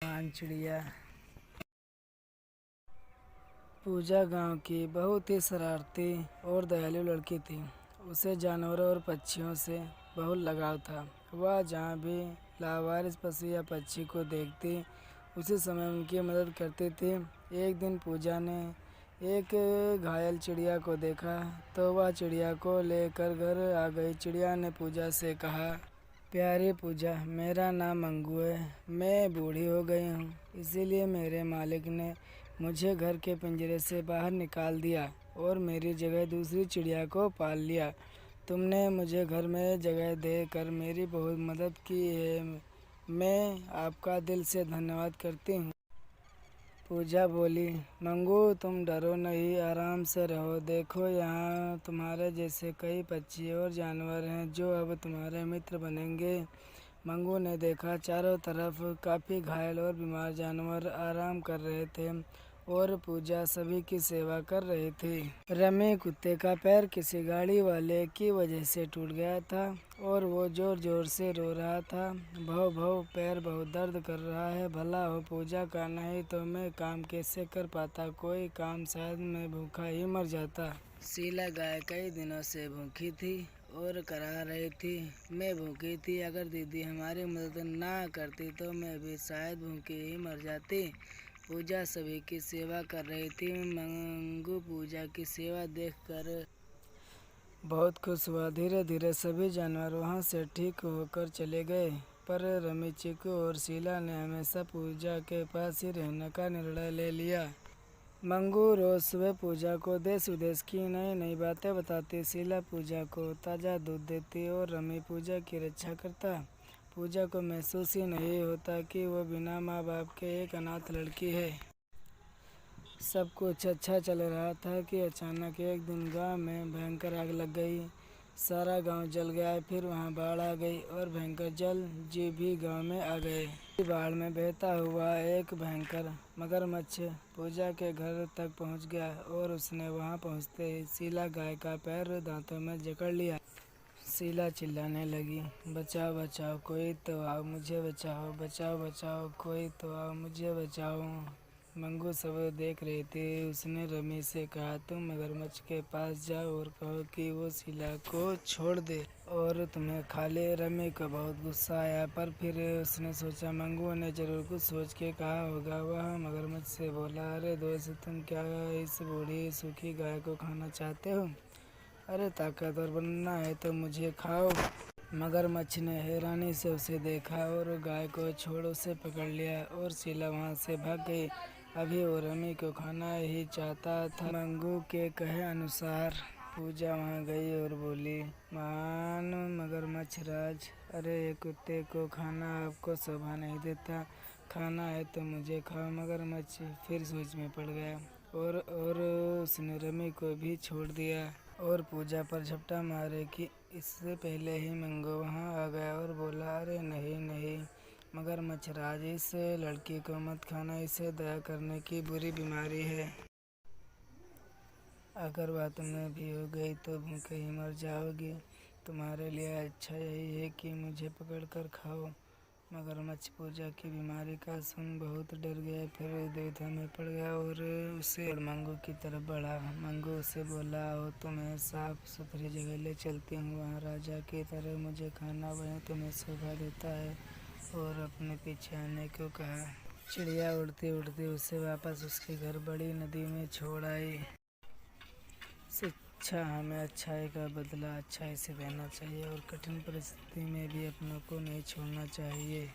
चिड़िया। पूजा गांव की बहुत ही शरारती और दयालु लड़की थी। उसे जानवरों और पक्षियों से बहुत लगाव था। वह जहाँ भी लावारिस पशु या पक्षी को देखती उसी समय उनकी मदद करती थी। एक दिन पूजा ने एक घायल चिड़िया को देखा तो वह चिड़िया को लेकर घर आ गई। चिड़िया ने पूजा से कहा, प्यारी पूजा, मेरा नाम मंगू है। मैं बूढ़ी हो गई हूँ, इसीलिए मेरे मालिक ने मुझे घर के पिंजरे से बाहर निकाल दिया और मेरी जगह दूसरी चिड़िया को पाल लिया। तुमने मुझे घर में जगह देकर मेरी बहुत मदद की है। मैं आपका दिल से धन्यवाद करती हूँ। पूजा बोली, मंगू, तुम डरो नहीं, आराम से रहो। देखो, यहाँ तुम्हारे जैसे कई पक्षी और जानवर हैं जो अब तुम्हारे मित्र बनेंगे। मंगू ने देखा, चारों तरफ काफ़ी घायल और बीमार जानवर आराम कर रहे थे और पूजा सभी की सेवा कर रही थी। रमी कुत्ते का पैर किसी गाड़ी वाले की वजह से टूट गया था और वो जोर जोर से रो रहा था। भव भव, पैर बहुत दर्द कर रहा है। भला हो पूजा का, नहीं तो मैं काम कैसे कर पाता। कोई काम, शायद मैं भूखा ही मर जाता। शीला गाय कई दिनों से भूखी थी और करा रही थी, मैं भूखी थी। अगर दीदी हमारी मदद ना करती तो मैं भी शायद भूखी ही मर जाती। पूजा सभी की सेवा कर रही थी। मंगू पूजा की सेवा देखकर बहुत खुश हुआ। धीरे धीरे सभी जानवर वहाँ से ठीक होकर चले गए, पर रमी, चिकू और शीला ने हमेशा पूजा के पास ही रहने का निर्णय ले लिया। मंगू रोज सुबह पूजा को देश विदेश की नई नई बातें बताती। शीला पूजा को ताज़ा दूध देती और रमी पूजा की रक्षा करता। पूजा को महसूस ही नहीं होता कि वो बिना माँ बाप के एक अनाथ लड़की है। सब कुछ अच्छा चल रहा था कि अचानक एक दिन गांव में भयंकर आग लग गई। सारा गांव जल गया। फिर वहां बाढ़ आ गई और भयंकर जल जीव भी गांव में आ गए। बाढ़ में बहता हुआ एक भयंकर मगरमच्छ पूजा के घर तक पहुंच गया और उसने वहां पहुंचते ही शीला गाय का पैर दांतों में जकड़ लिया। शीला चिल्लाने लगी, बचाओ बचाओ, कोई तो आओ, मुझे बचाओ, बचाओ बचाओ, कोई तो आओ, मुझे बचाओ। मंगू सब देख रही थी। उसने रमी से कहा, तुम मगरमच्छ के पास जाओ और कहो कि वो शीला को छोड़ दे और तुम्हें खा ले। रमी को बहुत गुस्सा आया, पर फिर उसने सोचा मंगू ने जरूर कुछ सोच के कहा होगा। वह मगरमच्छ से बोला, अरे दोस्त, तुम क्या इस बूढ़ी सूखी गाय को खाना चाहते हो? अरे ताकतवर बनना है तो मुझे खाओ। मगरमच्छ ने हैरानी से उसे देखा और गाय को छोड़ उसे पकड़ लिया और शीला वहाँ से भाग गई। अभी वो रमी को खाना ही चाहता था। मंगू के कहे अनुसार पूजा वहाँ गई और बोली, महान मगरमच्छ राज, अरे ये कुत्ते को खाना आपको शोभा नहीं देता। खाना है तो मुझे खाओ। मगरमच्छ फिर सोच में पड़ गया और उसने रमी को भी छोड़ दिया और पूजा पर झपटा मारे कि इससे पहले ही मंगू वहाँ आ गया और बोला, अरे नहीं नहीं मगरमच्छ राज, इस लड़की को मत खाना, इसे दया करने की बुरी बीमारी है। अगर वह तुम्हें भी हो गई तो भूखे ही मर जाओगी। तुम्हारे लिए अच्छा यही है कि मुझे पकड़ कर खाओ। मगरमच्छ पूजा की बीमारी का सुन बहुत डर गया। फिर दुविधा में पड़ गया और उसे मंगू की तरफ बढ़ा। मंगू उसे बोला, हो तुम्हें साफ सुथरी जगह ले चलती हूँ, वहाँ राजा की तरह मुझे खाना वहीं तुम्हें शोभा देता है। और अपने पीछे आने को कहा। चिड़िया उड़ती उड़ती उसे वापस उसके घर बड़ी नदी में छोड़ आई। शिक्षा हमें अच्छाई का बदला अच्छाई से देना चाहिए और कठिन परिस्थिति में भी अपनों को नहीं छोड़ना चाहिए।